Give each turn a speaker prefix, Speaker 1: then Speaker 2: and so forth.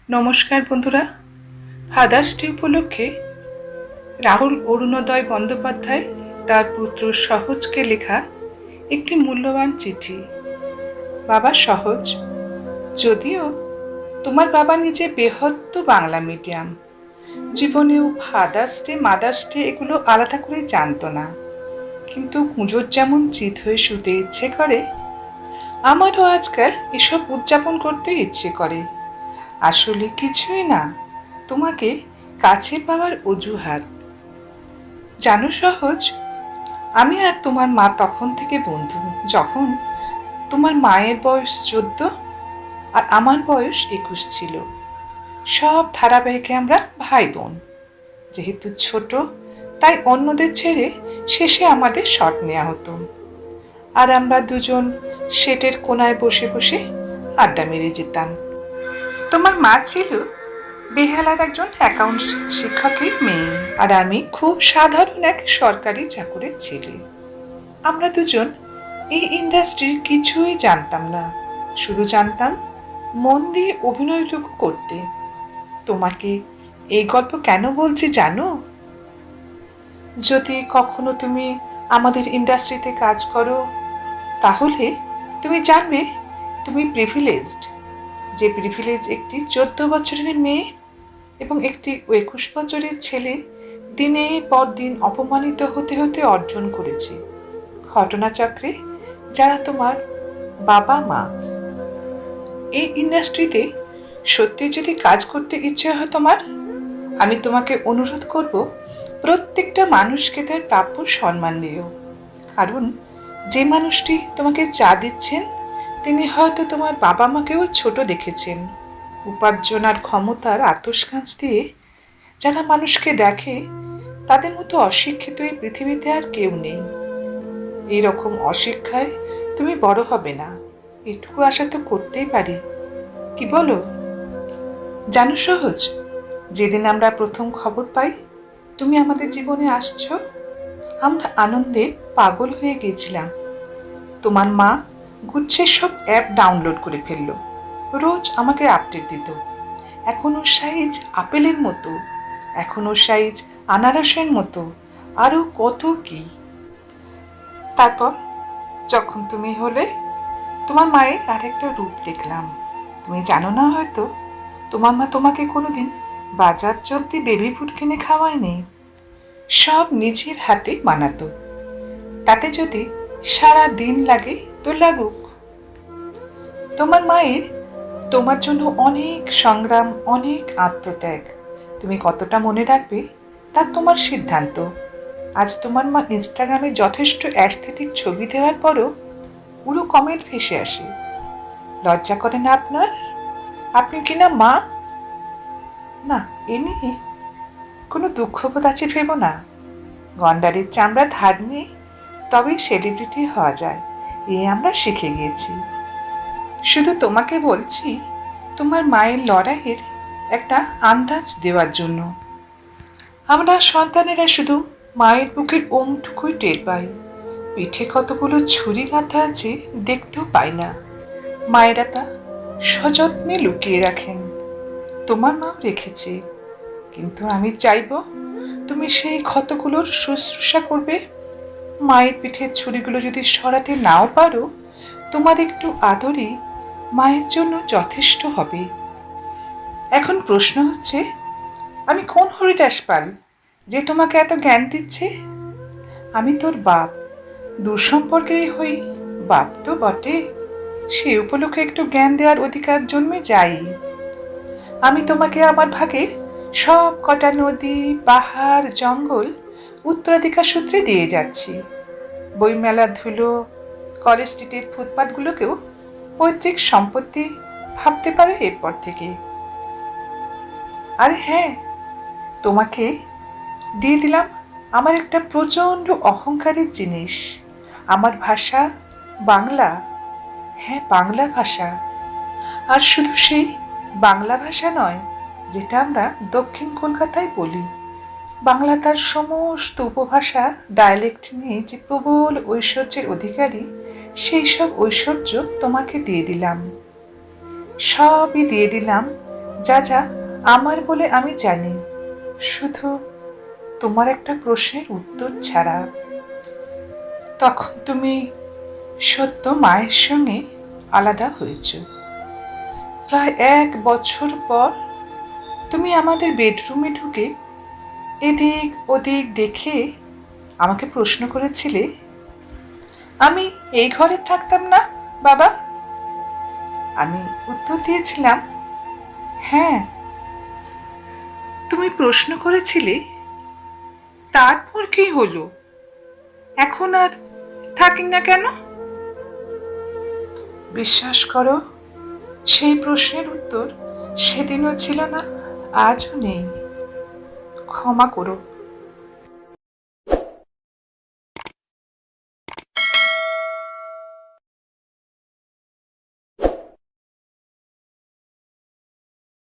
Speaker 1: নমস্কার বন্ধুরা। Father's day উপলক্ষে রাহুল অরুণোদয় বন্দ্যোপাধ্যায় তার পুত্র সহজকে লেখা একটি মূল্যবান চিঠি। বাবা সহজ, যদিও তোমার বাবা নিজে বেহত্ত বাংলা মিডিয়াম, জীবনেও ফাদার্স ডে মাদার্স ডে এগুলো আলাদা করে জানতো না, কিন্তু পুজোর যেমন চিত হয়ে শুতে ইচ্ছে করে, আমারও আজকাল এসব উদযাপন করতে ইচ্ছে করে। আসলে কিছুই না, তোমাকে কাছে পাওয়ার অজুহাত। জানো সহজ, আমি আর তোমার মা তখন থেকে বন্ধু যখন তোমার মায়ের বয়স 14 আর আমার বয়স 21 ছিল। সব ধারাবাহিকে আমরা ভাই বোন। যেহেতু ছোট, তাই অন্যদের ছেড়ে শেষে আমাদের শট নেওয়া হতো, আর আমরা দুজন সেটের কোনায় বসে বসে আড্ডা মেরে যেতাম। তোমার মা ছিল বেহালার একজন অ্যাকাউন্টস শিক্ষকের মেয়ে, আর আমি খুব সাধারণ এক সরকারি চাকুরের ছেলে। আমরা দুজন এই ইন্ডাস্ট্রির কিছুই জানতাম না, শুধু জানতাম মন দিয়ে অভিনয়টুকু করতে। তোমাকে এই গল্প কেন বলছি জানো? যদি কখনো তুমি আমাদের ইন্ডাস্ট্রিতে কাজ করো, তাহলে তুমি জানবে তুমি প্রিভিলেজড। যে প্রিভিলেজ একটি 14 বছরের মেয়ে এবং একটি 21 বছরের ছেলে দিনের পর দিন অপমানিত হতে হতে অর্জন করেছে। ঘটনাচক্রে যারা তোমার বাবা মা। এই ইন্ডাস্ট্রিতে সত্যি যদি কাজ করতে ইচ্ছে হয় তোমার, আমি তোমাকে অনুরোধ করব, প্রত্যেকটা মানুষকে তার প্রাপ্য সম্মান দিও। কারণ যে মানুষটি তোমাকে চা দিচ্ছেন, তিনি হয়তো তোমার বাবা মাকেও ছোট দেখেছেন। উপার্জন আর ক্ষমতার আতশকাঁচ দিয়ে যারা মানুষকে দেখে, তাদের মতো অশিক্ষিত এই পৃথিবীতে আর কেউ নেই। এইরকম অশিক্ষায় তুমি বড় হবে না, এটুকু আশা তো করতেই পারি। কি বলো? জানো সহজ, যেদিন আমরা প্রথম খবর পাই তুমি আমাদের জীবনে আসছো, আমরা আনন্দে পাগল হয়ে গিয়েছিলাম। তোমার মা গুচ্ছের সব অ্যাপ ডাউনলোড করে ফেললো, রোজ আমাকে আপডেট দিত। এখন ওর সাইজ আপেলের মতো, এখন ওর সাইজ আনারসের মতো, আরও কত কি। তারপর যখন তুমি হলে, তোমার মায়ের আরেকটা রূপ দেখলাম। তুমি জানো না হয়তো, তোমার মা তোমাকে কোনোদিন বাজার চলতি বেবি ফুড কিনে খাওয়ায়নি, সব নিজের হাতে বানাতো। তাতে যদি সারা দিন লাগে তো লাগুক। তোমার মায়ের তোমার জন্য অনেক সংগ্রাম, অনেক আত্মত্যাগ, তুমি কতটা মনে রাখবে তা তোমার সিদ্ধান্ত। আজ তোমার মা ইনস্টাগ্রামে যথেষ্ট অ্যাস্থেটিক ছবি দেওয়ার পরও পুরো কমেন্ট ভেসে আসে, লজ্জা করে না আপনার? আপনি কি না মা? না, এ নিয়ে কোনো দুঃখবোধ আছে ভেবো না। গন্ডারের চামড়া ধার নিয়ে তবেই সেলিব্রিটি হওয়া যায়, এ আমরা শিখে গিয়েছি। শুধু তোমাকে বলছি তোমার মায়ের লড়াইয়ের একটা আন্দাজ দেওয়ার জন্য। আমরা সন্তানেরা শুধু মায়ের বুকের ওমটুকুই টের পাই, পিঠে কতগুলো ছুরি গাঁথা আছে দেখতেও পাই না। মায়েরা তা সযত্নে লুকিয়ে রাখেন, তোমার মাও রেখেছে। কিন্তু আমি চাইব তুমি সেই ক্ষতগুলোর শুশ্রূষা করবে। মায়ের পিঠের ছুরিগুলো যদি সরাতে নাও পারো, তোমার একটু আদরই মায়ের জন্য যথেষ্ট হবে। এখন প্রশ্ন হচ্ছে, আমি কোন হরিদাস পাল যে তোমাকে এত জ্ঞান দিচ্ছে? আমি তোর বাপ, দূর সম্পর্কেই হই, বাপ তো বটে, সে উপলক্ষে একটু জ্ঞান দেওয়ার অধিকার জন্মে যাই। আমি তোমাকে আমার ভাগের সব কটা নদী, পাহাড়, জঙ্গল উত্তরাধিকার সূত্রে দিয়ে যাচ্ছি। বইমেলার ধুলো, কলেজ স্ট্রিটের ফুটপাথগুলোকেও পৈতৃক সম্পত্তি ভাবতে পারো এরপর থেকে। আরে হ্যাঁ, তোমাকে দিয়ে দিলাম আমার একটা প্রচণ্ড অহংকারের জিনিস, আমার ভাষা বাংলা। হ্যাঁ, বাংলা ভাষা। আর শুধু সেই বাংলা ভাষা নয় যেটা আমরা দক্ষিণ কলকাতায় বলি। বাংলা তার সমস্ত উপভাষা, ডায়ালেক্ট নিয়ে যে প্রবল ঐশ্বর্যের অধিকারী, সেই সব ঐশ্বর্য তোমাকে দিয়ে দিলাম। সবই দিয়ে দিলাম যা যা আমার বলে আমি জানি, শুধু তোমার একটা প্রশ্নের উত্তর ছাড়া। তখন তুমি সত্য মায়ের সঙ্গে আলাদা হয়েছ। প্রায় 1 বছর পর তুমি আমাদের বেডরুমে ঢুকে এদিক ওদিক দেখে আমাকে প্রশ্ন করেছিলে, আমি এই ঘরে থাকতাম না বাবা? আমি উত্তর দিয়েছিলাম, হ্যাঁ। তুমি প্রশ্ন করেছিলে, তারপর কি হলো, এখন আর থাকি না কেন? বিশ্বাস করো, সেই প্রশ্নের উত্তর সেদিনও ছিল না, আজও নেই। ক্ষমা করো।